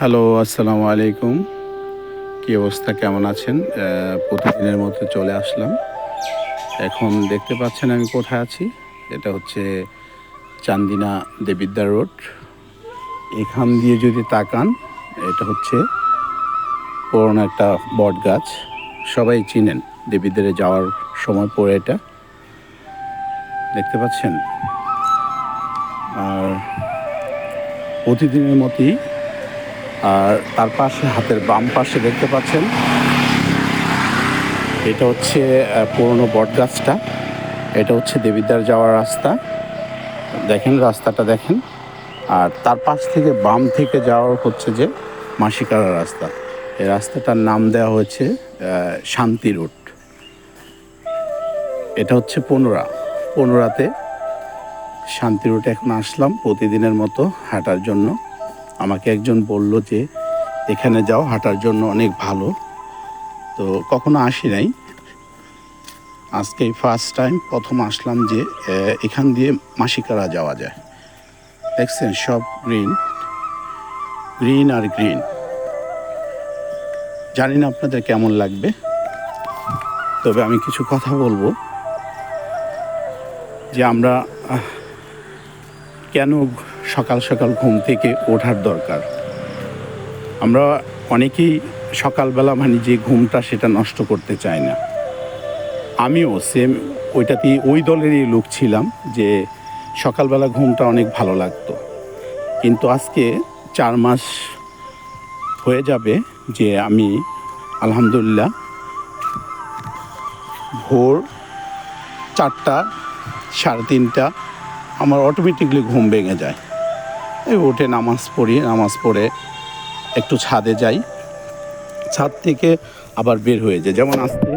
Hello, আসসালামু আলাইকুম। কী অবস্থা, কেমন আছেন? প্রতিদিনের মতো চলে আসলাম। এখন দেখতে পাচ্ছেন আমি কোথায় আছি? এটা হচ্ছে চান্দিনা দেবিদ্বার রোড। এখান দিয়ে যদি তাকান, এটা হচ্ছে পুরোনো একটা বট গাছ। সবাই চিনেন, দেবিদ্বারে যাওয়ার সময় পরে এটা দেখতে পাচ্ছেন। আর প্রতিদিনের মতোই, আর তার পাশে হাতের বাম পাশে দেখতে পাচ্ছেন, এটা হচ্ছে পুরনো বট গাছটা। এটা হচ্ছে দেবিদ্বার যাওয়ার রাস্তা। দেখেন, রাস্তাটা দেখেন। আর তার পাশ থেকে বাম থেকে যাওয়ার হচ্ছে যে মাসিকারা রাস্তা। এই রাস্তাটার নাম দেওয়া হয়েছে শান্তি রোড। এটা হচ্ছে পনেরাতে শান্তি রোডে এখন আসলাম প্রতিদিনের মতো হাঁটার জন্য। আমাকে একজন বলল যে এখানে যাও, হাঁটার জন্য অনেক ভালো। তো কখনো আসি নাই, আজকেই ফার্স্ট টাইম প্রথম আসলাম যে এখান দিয়ে মাসিকারা যাওয়া যায়। দেখছেন, সব গ্রিন গ্রিন আর গ্রিন। জানি না আপনাদের কেমন লাগবে, তবে আমি কিছু কথা বলবো যে আমরা কেন সকাল সকাল ঘুম থেকে ওঠার দরকার। আমরা অনেকেই সকালবেলা যে ঘুমটা সেটা নষ্ট করতে চাই না। আমিও সেম ওই দলেরই লোক ছিলাম যে সকালবেলা ঘুমটা অনেক ভালো লাগতো। কিন্তু আজকে 4 মাস হয়ে যাবে যে আমি আলহামদুলিল্লাহ ভোর 4টা 3:30 আমার অটোমেটিকলি ঘুম ভেঙে যায়। উঠে নামাজ পড়ে একটু ছাদে যাই, ছাদ থেকে আবার বের হয়ে যায়। যেমন আজকে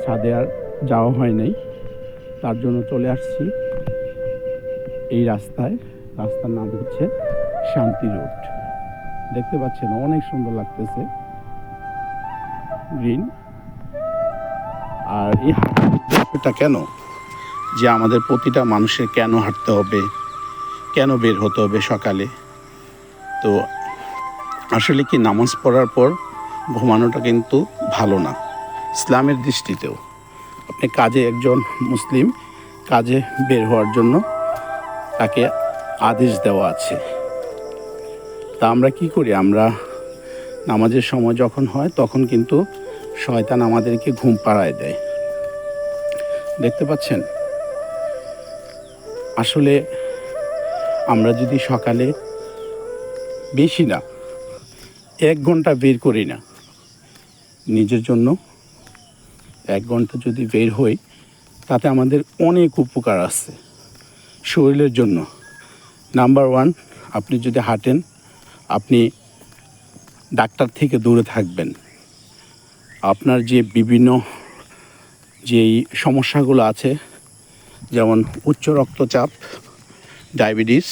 ছাদে আর যাওয়া হয় নাই, তার জন্য চলে আসছি এই রাস্তার নাম হচ্ছে শান্তি রোড। দেখতে পাচ্ছেন, অনেক সুন্দর লাগতেছে, গ্রিন। আর এই হাঁটাটা কেন, যে আমাদের প্রতিটা মানুষের কেন হাঁটতে হবে, কেন বের হতে হবে সকালে? তো আসলে কি, নামাজ পড়ার পর ঘুমানোটা কিন্তু ভালো না ইসলামের দৃষ্টিতেও। আপনি একজন মুসলিম কাজে বের হওয়ার জন্য তাকে আদেশ দেওয়া আছে। তা আমরা কি করি? আমরা নামাজের সময় যখন হয় তখন কিন্তু শয়তান আমাদেরকে ঘুম পাড়ায় দেয়। দেখতে পাচ্ছেন, আসলে আমরা যদি সকালে বেশি না 1 ঘন্টা বের করি না নিজের জন্য, 1 ঘন্টা যদি বের হই, তাতে আমাদের অনেক উপকার আছে শরীরের জন্য। নাম্বার 1, আপনি যদি হাঁটেন, আপনি ডাক্তার থেকে দূরে থাকবেন। আপনার যে বিভিন্ন যেই সমস্যাগুলো আছে, যেমন উচ্চ রক্তচাপ, ডায়াবেটিস,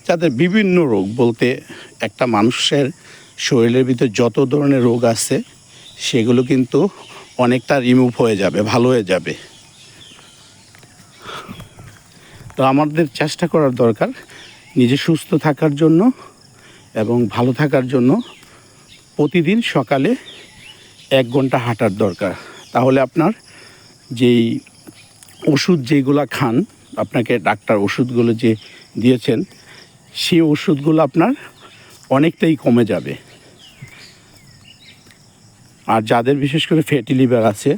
যাদের বিভিন্ন রোগ, বলতে একটা মানুষের শরীরের ভিতরে যত ধরনের রোগ আছে সেগুলো কিন্তু অনেকটা রিমুভ হয়ে যাবে, ভালো হয়ে যাবে। তো আমাদের চেষ্টা করার দরকার নিজে সুস্থ থাকার জন্য এবং ভালো থাকার জন্য প্রতিদিন সকালে 1 ঘন্টা হাঁটার দরকার। তাহলে আপনার যেই ওষুধ যেগুলো খান, আপনাকে ডাক্তার ওষুধগুলো যে দিয়েছেন, সেই ওষুধগুলো আপনার অনেকটাই কমে যাবে। আর যাদের বিশেষ করে ফ্যাটি লিভার আছে,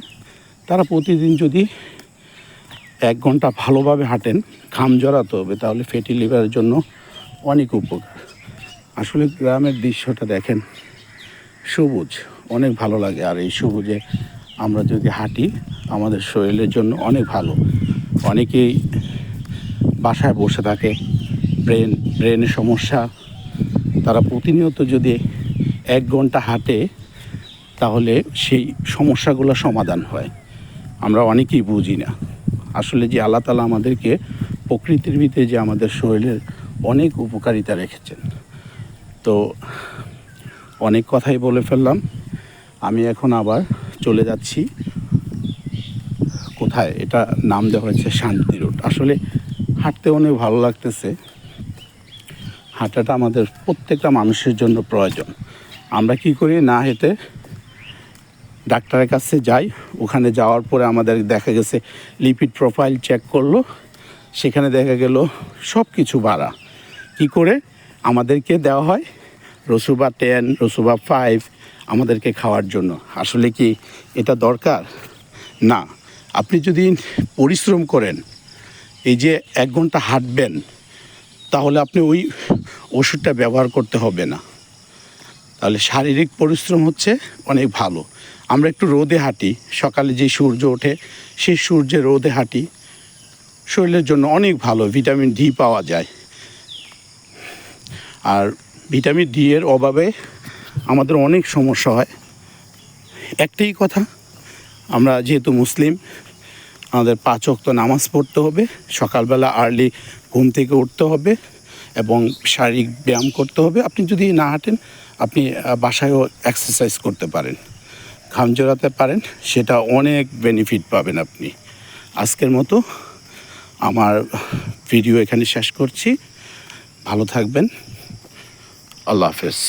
তারা প্রতিদিন যদি 1 ঘন্টা ভালোভাবে হাঁটেন, ঘাম জড়াতে হবে, তাহলে ফ্যাটি লিভারের জন্য অনেক উপকার। আসলে গ্রামের দৃশ্যটা দেখেন, সবুজ, অনেক ভালো লাগে। আর এই সবুজে আমরা যদি হাঁটি, আমাদের শরীরের জন্য অনেক ভালো। অনেকেই বাসায় বসে থাকে, ব্রেনের সমস্যা, তারা প্রতিনিয়ত যদি 1 ঘন্টা হাঁটে, তাহলে সেই সমস্যাগুলো সমাধান হয়। আমরা অনেকেই বুঝি না আসলে যে আল্লাহ তাআলা আমাদেরকে প্রকৃতির ভিতরে যে আমাদের শরীরের অনেক উপকারিতা রেখেছেন। তো অনেক কথাই বলে ফেললাম। আমি এখন আবার চলে যাচ্ছি কোথায়, এটা নাম দেওয়া হয়েছে শান্তি রোড। আসলে হাঁটতে অনেক ভালো লাগতেছে। হাঁটাটা আমাদের প্রত্যেকটা মানুষের জন্য প্রয়োজন। আমরা কি করি, না হেঁটে ডাক্তারের কাছে যাই, ওখানে যাওয়ার পরে আমাদের দেখা গেছে লিপিড প্রোফাইল চেক করলো, সেখানে দেখা গেল সব কিছু বাড়া। কি করে আমাদেরকে দেওয়া হয় রসুবা 10, রসুবা 5 আমাদেরকে খাওয়ার জন্য। আসলে কি এটা দরকার? না। আপনি যদি পরিশ্রম করেন, এই যে 1 ঘন্টা হাঁটবেন, তাহলে আপনি ওই ওষুধটা ব্যবহার করতে হবে না। তাহলে শারীরিক পরিশ্রম হচ্ছে অনেক ভালো। আমরা একটু রোদে হাঁটি, সকালে যে সূর্য ওঠে সেই সূর্যে রোদে হাঁটি, শরীরের জন্য অনেক ভালো, ভিটামিন ডি পাওয়া যায়। আর ভিটামিন ডি এর অভাবে আমাদের অনেক সমস্যা হয়। একটাই কথা, আমরা যেহেতু মুসলিম, আমাদের 5 ওয়াক্ত নামাজ পড়তে হবে, সকালবেলা আর্লি ঘুম থেকে উঠতে হবে এবং শারীরিক ব্যায়াম করতে হবে। আপনি যদি না হাঁটেন, আপনি বাসায়ও এক্সারসাইজ করতে পারেন, ঘাম জড়াতে পারেন, সেটা অনেক বেনিফিট পাবেন আপনি। আজকের মতো আমার ভিডিও এখানে শেষ করছি। ভালো থাকবেন। আল্লাহ হাফেজ।